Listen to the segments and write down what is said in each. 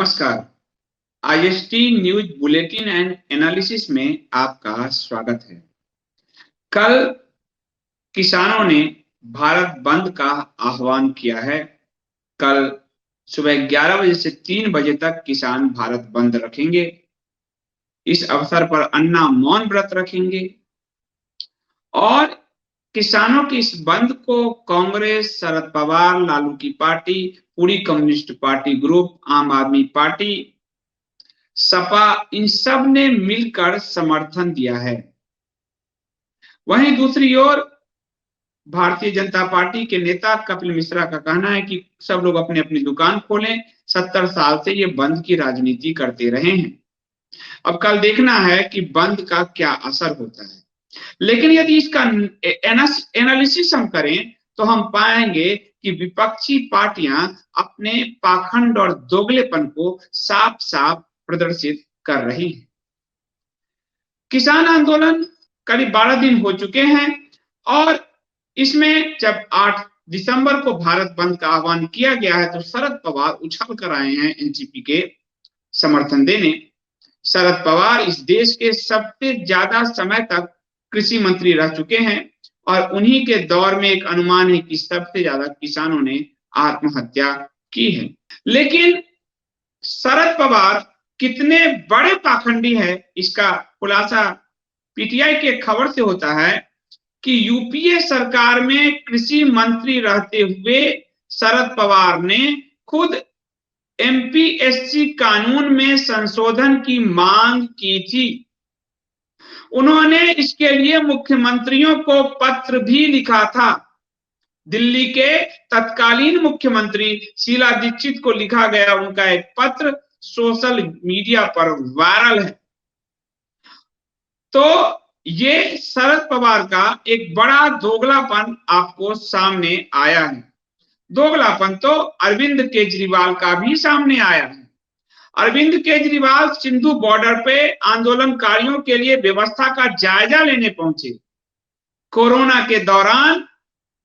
नमस्कार। IST news bulletin and analysis में आपका स्वागत है। कल किसानों ने भारत बंद का आह्वान किया है। कल सुबह 11 बजे से 3 बजे तक किसान भारत बंद रखेंगे। इस अवसर पर अन्ना मौन व्रत रखेंगे और किसानों की इस बंद को कांग्रेस, शरद पवार, लालू की पार्टी, पूरी कम्युनिस्ट पार्टी ग्रुप, आम आदमी पार्टी, सपा, इन सब ने मिलकर समर्थन दिया है। वहीं दूसरी ओर भारतीय जनता पार्टी के नेता कपिल मिश्रा का कहना है कि सब लोग अपनी अपनी दुकान खोलें, 70 साल से ये बंद की राजनीति करते रहे हैं। अब कल देखना है कि बंद का क्या असर होता है। लेकिन यदि इसका एनालिसिस हम करें तो हम पाएंगे कि विपक्षी पार्टियां अपने पाखंड और दोगलेपन को साफ साफ प्रदर्शित कर रही हैं। किसान आंदोलन करीब 12 दिन हो चुके हैं और इसमें जब 8 दिसंबर को भारत बंद का आह्वान किया गया है तो शरद पवार उछल कर आए हैं एनसीपी के समर्थन देने। शरद पवार इस देश के सबसे ज्यादा समय तक कृषि मंत्री रह चुके हैं और उन्हीं के दौर में एक अनुमान है कि सबसे ज्यादा किसानों ने आत्महत्या की है। लेकिन शरद पवार कितने बड़े पाखंडी है, इसका खुलासा पीटीआई के खबर से होता है कि यूपीए सरकार में कृषि मंत्री रहते हुए शरद पवार ने खुद एमपीएससी कानून में संशोधन की मांग की थी। उन्होंने इसके लिए मुख्यमंत्रियों को पत्र भी लिखा था। दिल्ली के तत्कालीन मुख्यमंत्री शीला दीक्षित को लिखा गया उनका एक पत्र सोशल मीडिया पर वायरल है। तो ये शरद पवार का एक बड़ा दोगलापन आपको सामने आया है। दोगलापन तो अरविंद केजरीवाल का भी सामने आया है। अरविंद केजरीवाल सिंधु बॉर्डर पे आंदोलनकारियों के लिए व्यवस्था का जायजा लेने पहुंचे। कोरोना के दौरान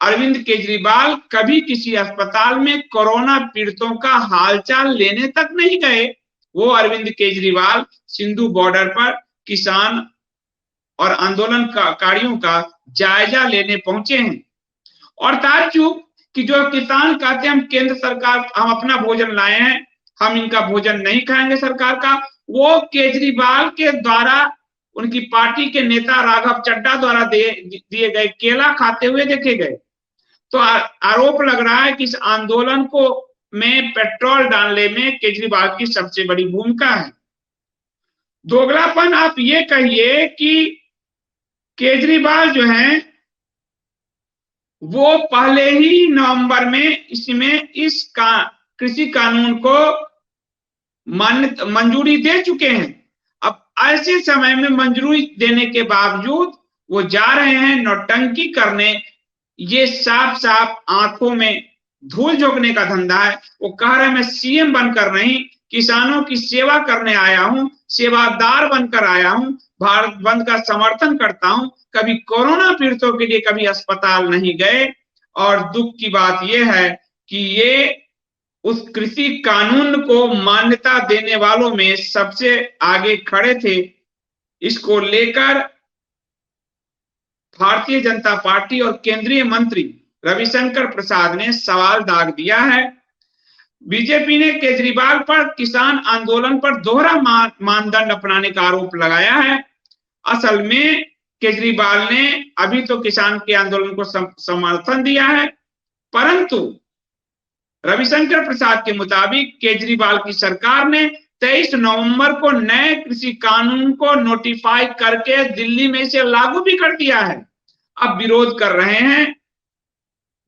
अरविंद केजरीवाल कभी किसी अस्पताल में कोरोना पीड़ितों का हालचाल लेने तक नहीं गए। वो अरविंद केजरीवाल सिंधु बॉर्डर पर किसान और आंदोलनकारियों का जायजा लेने पहुंचे हैं। और ताज्जुब कि जो किसान कहते हैं हम केंद्र सरकार, हम अपना भोजन लाए हैं, हम इनका भोजन नहीं खाएंगे सरकार का, वो केजरीवाल के द्वारा उनकी पार्टी के नेता राघव चड्ढा द्वारा दिए गए केला खाते हुए देखे गए। तो आरोप लग रहा है कि इस आंदोलन को में पेट्रोल डालने में केजरीवाल की सबसे बड़ी भूमिका है। दोगलापन आप ये कहिए कि केजरीवाल जो है वो पहले ही नवंबर में इस कृषि कानून को मंजूरी दे चुके हैं। अब ऐसे समय में मंजूरी देने के बावजूद वो जा रहे हैं नौटंकी करने। ये साफ साफ आंखों में धूल झोंकने का धंधा है। वो कह रहे हैं मैं सीएम बनकर नहीं, किसानों की सेवा करने आया हूं, सेवादार बनकर आया हूं, भारत बंद का समर्थन करता हूं। कभी कोरोना पीड़ितों के लिए कभी अस्पताल नहीं गए। और दुख की बात यह है कि ये उस कृषि कानून को मान्यता देने वालों में सबसे आगे खड़े थे। इसको लेकर भारतीय जनता पार्टी और केंद्रीय मंत्री रविशंकर प्रसाद ने सवाल दाग दिया है। बीजेपी ने केजरीवाल पर किसान आंदोलन पर दोहरा मानदंड अपनाने का आरोप लगाया है। असल में केजरीवाल ने अभी तो किसान के आंदोलन को समर्थन दिया है, परंतु रविशंकर प्रसाद के मुताबिक केजरीवाल की सरकार ने 23 नवंबर को नए कृषि कानून को नोटिफाई करके दिल्ली में इसे लागू भी कर दिया है। अब विरोध कर रहे हैं,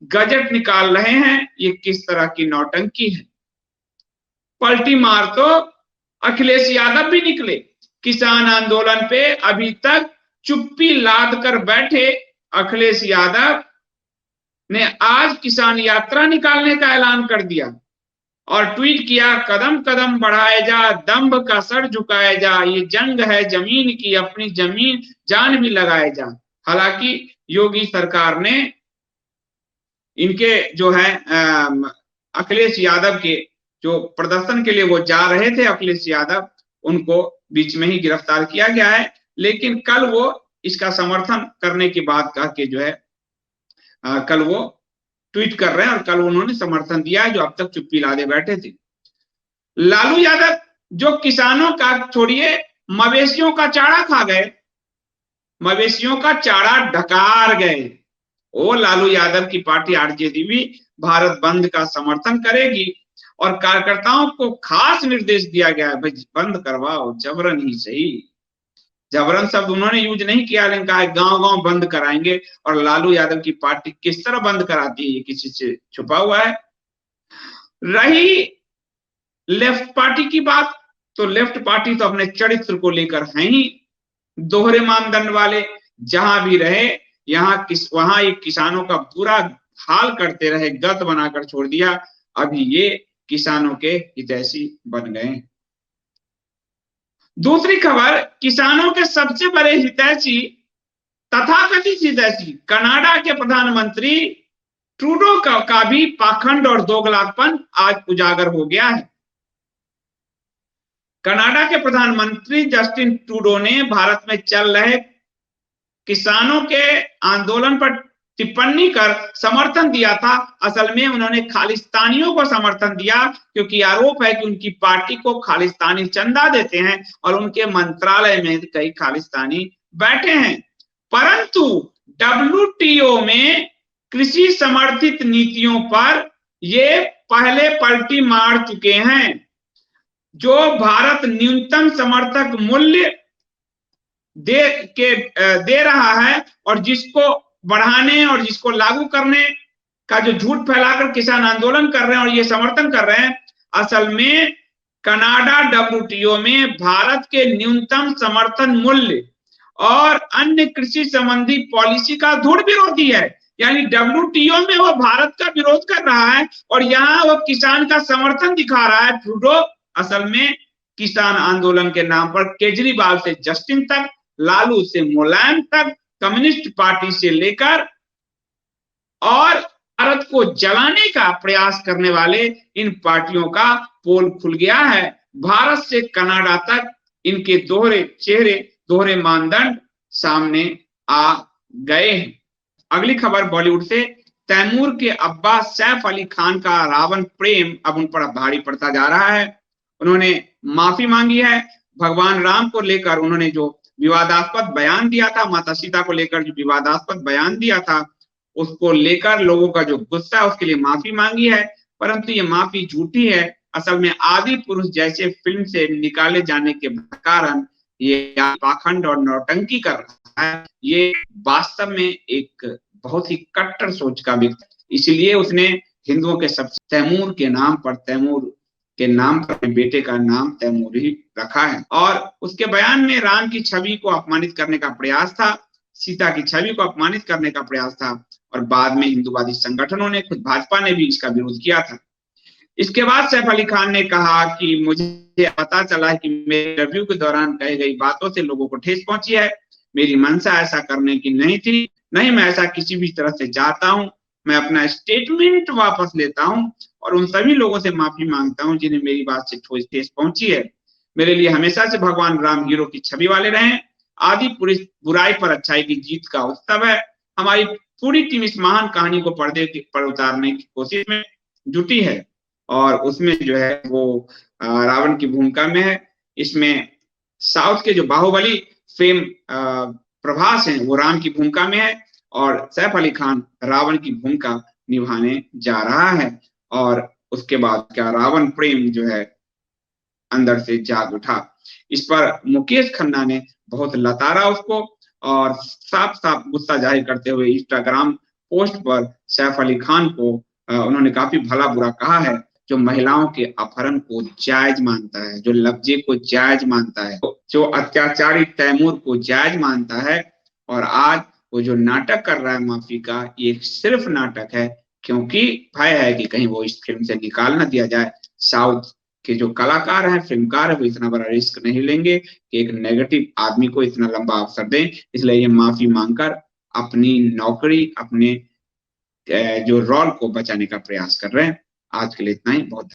गजट निकाल रहे हैं। ये किस तरह की नौटंकी है। पलटी मार तो अखिलेश यादव भी निकले। किसान आंदोलन पे अभी तक चुप्पी लाद कर बैठे अखिलेश यादव ने आज किसान यात्रा निकालने का ऐलान कर दिया और ट्वीट किया, कदम कदम बढ़ाए जा, दंभ का सर झुकाए जा, ये जंग है जमीन की, अपनी जमीन जान भी लगाए जा। हालांकि योगी सरकार ने इनके जो है अखिलेश यादव के जो प्रदर्शन के लिए वो जा रहे थे अखिलेश यादव, उनको बीच में ही गिरफ्तार किया गया है। लेकिन कल वो इसका समर्थन करने की बात कह के जो है कल वो ट्वीट कर रहे हैं और कल उन्होंने समर्थन दिया है, जो अब तक चुप्पी लादे बैठे थे। लालू यादव जो किसानों का छोड़िए, मवेशियों का चारा खा गए, मवेशियों का चारा ढकार गए। वो लालू यादव की पार्टी आरजेडी भी भारत बंद का समर्थन करेगी और कार्यकर्ताओं को खास निर्देश दिया गया है, भाई बंद करवाओ, जबरन ही सही। जबरन शब्द उन्होंने यूज नहीं किया, लेकिन कहा गांव-गांव बंद कराएंगे। और लालू यादव की पार्टी किस तरह बंद कराती है, ये किसी से छुपा हुआ है। रही लेफ्ट पार्टी की बात, तो लेफ्ट पार्टी तो अपने चरित्र को लेकर है ही दोहरे मानदंड वाले। जहां भी रहे वहां एक किसानों का बुरा हाल करते रहे, गत बनाकर छोड़ दिया। अभी ये किसानों के हितैषी बन गए। दूसरी खबर, किसानों के सबसे बड़े हितैषी, तथाकथित हितैषी कनाडा के प्रधानमंत्री ट्रूडो का भी पाखंड और दोगलापन आज उजागर हो गया है। कनाडा के प्रधानमंत्री जस्टिन ट्रूडो ने भारत में चल रहे किसानों के आंदोलन पर टिप्पणी कर समर्थन दिया था। असल में उन्होंने खालिस्तानियों को समर्थन दिया, क्योंकि आरोप है कि उनकी पार्टी को खालिस्तानी चंदा देते हैं और उनके मंत्रालय में कई खालिस्तानी बैठे हैं। परंतु WTO में कृषि समर्थित नीतियों पर ये पहले पलटी मार चुके हैं। जो भारत न्यूनतम समर्थक मूल्य दे रहा है और जिसको बढ़ाने और जिसको लागू करने का जो झूठ फैलाकर किसान आंदोलन कर रहे हैं और ये समर्थन कर रहे हैं, असल में कनाडा WTO में भारत के न्यूनतम समर्थन मूल्य और अन्य कृषि संबंधी पॉलिसी का दृढ़ विरोधी है। यानी WTO में वो भारत का विरोध कर रहा है और यहाँ वो किसान का समर्थन दिखा रहा है। ट्रूडो असल में किसान आंदोलन के नाम पर केजरीवाल से जस्टिन तक, लालू से मुलायम तक, कम्युनिस्ट पार्टी से लेकर और भारत को जलाने का प्रयास करने वाले इन पार्टियों का पोल खुल गया है। भारत से कनाडा तक इनके दोहरे चेहरे, दोहरे मानदंड सामने आ गए हैं। अगली खबर बॉलीवुड से, तैमूर के अब्बा सैफ अली खान का रावण प्रेम अब उन पर भारी पड़ता जा रहा है। उन्होंने माफी मांगी है। भगवान राम को लेकर उन्होंने जो विवादास्पद बयान दिया था, माता सीता को लेकर जो विवादास्पद बयान दिया था, उसको लेकर लोगों का जो गुस्सा है उसके लिए माफी मांगी है। परंतु ये माफी झूठी है। असल में आदि पुरुष जैसे फिल्म से निकाले जाने के कारण ये पाखंड और नौटंकी कर रहा है। ये वास्तव में एक बहुत ही कट्टर सोच का व्यक्ति, इसलिए उसने हिंदुओं के सबसे तैमूर के नाम पर बेटे का नाम तैमूर ही रखा है। और उसके बयान में राम की छवि को अपमानित करने का प्रयास था, सीता की छवि को अपमानित करने का प्रयास था और बाद में हिंदूवादी संगठनों ने, खुद भाजपा ने भी इसका विरोध किया था। इसके बाद सैफ अली खान ने कहा कि मुझे पता चला है कि मेरे इंटरव्यू के दौरान कही गई बातों से लोगों को ठेस पहुंची है। मेरी मंशा ऐसा करने की नहीं थी, नहीं मैं ऐसा किसी भी तरह से चाहता हूं। मैं अपना स्टेटमेंट वापस लेता हूं और उन सभी लोगों से माफी मांगता हूं जिन्हें मेरी बात से ठेस पहुंची है। मेरे लिए हमेशा से भगवान राम हीरो की छवि वाले रहे। आदि पुरुष बुराई पर अच्छाई की जीत का उत्सव है। हमारी पूरी टीम इस महान कहानी को पर्दे पर उतारने की कोशिश में जुटी है और उसमें जो है वो रावण की भूमिका में है। इसमें साउथ के जो बाहुबली फेम प्रभास हैं वो राम की भूमिका में है और सैफ अली खान रावण की भूमिका निभाने जा रहा है। और उसके बाद क्या रावण प्रेम जो है अंदर से जाग उठा। इस पर मुकेश खन्ना ने बहुत लताड़ा उसको और साफ साफ गुस्सा जाहिर करते हुए इंस्टाग्राम पोस्ट पर सैफ अली खान को उन्होंने काफी भला बुरा कहा है। जो महिलाओं के अपहरण को जायज मानता है, जो लफ्जे को जायज मानता है, जो अत्याचारी तैमूर को जायज मानता है, और आज वो जो नाटक कर रहा है माफी का, ये सिर्फ नाटक है क्योंकि भय है कि कहीं वो इस फिल्म से निकाल ना दिया जाए। साउथ के जो कलाकार हैं, फिल्मकार है, वो इतना बड़ा रिस्क नहीं लेंगे कि एक नेगेटिव आदमी को इतना लंबा अवसर दें। इसलिए ये माफी मांगकर अपनी नौकरी, अपने जो रोल को बचाने का प्रयास कर रहे हैं। आज के लिए इतना ही। बहुत